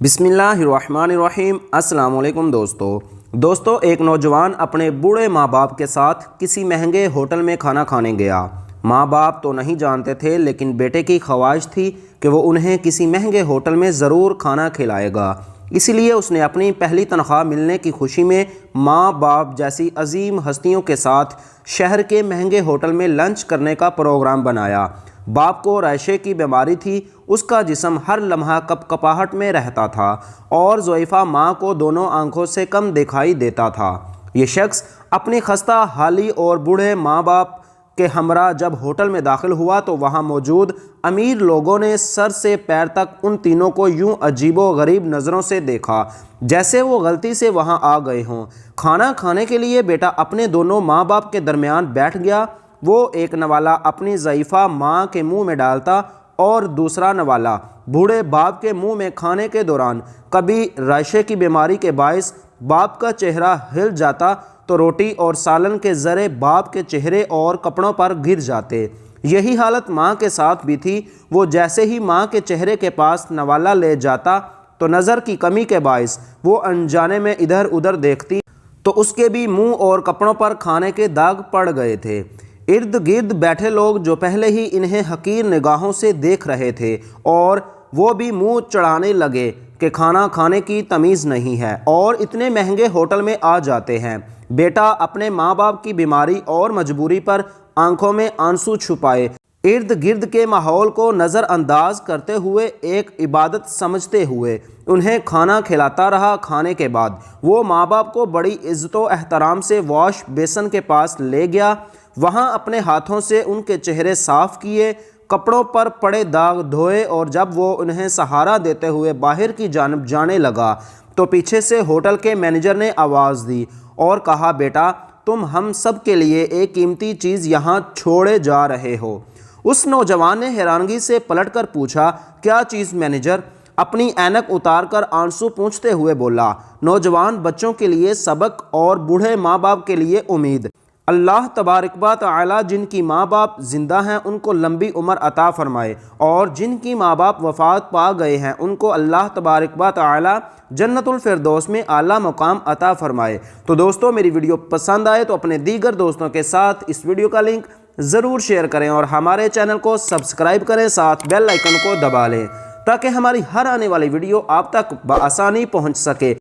بسم اللہ الرحمن الرحیم۔ السلام علیکم دوستو ایک نوجوان اپنے بوڑھے ماں باپ کے ساتھ کسی مہنگے ہوٹل میں کھانا کھانے گیا۔ ماں باپ تو نہیں جانتے تھے، لیکن بیٹے کی خواہش تھی کہ وہ انہیں کسی مہنگے ہوٹل میں ضرور کھانا کھلائے گا۔ اسی لیے اس نے اپنی پہلی تنخواہ ملنے کی خوشی میں ماں باپ جیسی عظیم ہستیوں کے ساتھ شہر کے مہنگے ہوٹل میں لنچ کرنے کا پروگرام بنایا۔ باپ کو ریشے کی بیماری تھی، اس کا جسم ہر لمحہ کپکپاہٹ میں رہتا تھا اور ضعیفہ ماں کو دونوں آنکھوں سے کم دکھائی دیتا تھا۔ یہ شخص اپنی خستہ حالی اور بوڑھے ماں باپ کے ہمراہ جب ہوٹل میں داخل ہوا تو وہاں موجود امیر لوگوں نے سر سے پیر تک ان تینوں کو یوں عجیب و غریب نظروں سے دیکھا جیسے وہ غلطی سے وہاں آ گئے ہوں۔ کھانا کھانے کے لیے بیٹا اپنے دونوں ماں باپ کے درمیان بیٹھ گیا۔ وہ ایک نوالا اپنی ضعیفہ ماں کے منہ میں ڈالتا اور دوسرا نوالا بوڑھے باپ کے منہ میں کھانے کے دوران کبھی ریشے کی بیماری کے باعث باپ کا چہرہ ہل جاتا تو روٹی اور سالن کے ذرے باپ کے چہرے اور کپڑوں پر گر جاتے۔ یہی حالت ماں کے ساتھ بھی تھی۔ وہ جیسے ہی ماں کے چہرے کے پاس نوالا لے جاتا تو نظر کی کمی کے باعث وہ انجانے میں ادھر ادھر دیکھتی تو اس کے بھی منہ اور کپڑوں پر کھانے کے داغ پڑ گئے تھے۔ ارد گرد بیٹھے لوگ جو پہلے ہی انہیں حقیر نگاہوں سے دیکھ رہے تھے اور وہ بھی منہ چڑھانے لگے کہ کھانا کھانے کی تمیز نہیں ہے اور اتنے مہنگے ہوٹل میں آ جاتے ہیں۔ بیٹا اپنے ماں باپ کی بیماری اور مجبوری پر آنکھوں میں آنسو چھپائے ارد گرد کے ماحول کو نظر انداز کرتے ہوئے ایک عبادت سمجھتے ہوئے انہیں کھانا کھلاتا رہا۔ کھانے کے بعد وہ ماں باپ کو بڑی عزت و احترام سے واش بیسن کے پاس لے گیا۔ وہاں اپنے ہاتھوں سے ان کے چہرے صاف کیے، کپڑوں پر پڑے داغ دھوئے اور جب وہ انہیں سہارا دیتے ہوئے باہر کی جانب جانے لگا تو پیچھے سے ہوٹل کے مینیجر نے آواز دی اور کہا، بیٹا تم ہم سب کے لیے ایک قیمتی چیز یہاں چھوڑے جا رہے ہو۔ اس نوجوان نے حیرانگی سے پلٹ کر پوچھا، کیا چیز مینیجر؟ اپنی اینک اتار کر آنسو پوچھتے ہوئے بولا نوجوان، بچوں کے لیے سبق اور بوڑھے ماں باپ کے لیے امید۔ اللہ تبارک و تعالی جن کی ماں باپ زندہ ہیں ان کو لمبی عمر عطا فرمائے اور جن کی ماں باپ وفات پا گئے ہیں ان کو اللہ تبارک و تعالی جنت الفردوس میں اعلیٰ مقام عطا فرمائے۔ تو دوستو میری ویڈیو پسند آئے تو اپنے دیگر دوستوں کے ساتھ اس ویڈیو کا لنک ضرور شیئر کریں اور ہمارے چینل کو سبسکرائب کریں، ساتھ بیل آئیکن کو دبا لیں تاکہ ہماری ہر آنے والی ویڈیو آپ تک بآسانی پہنچ سکے۔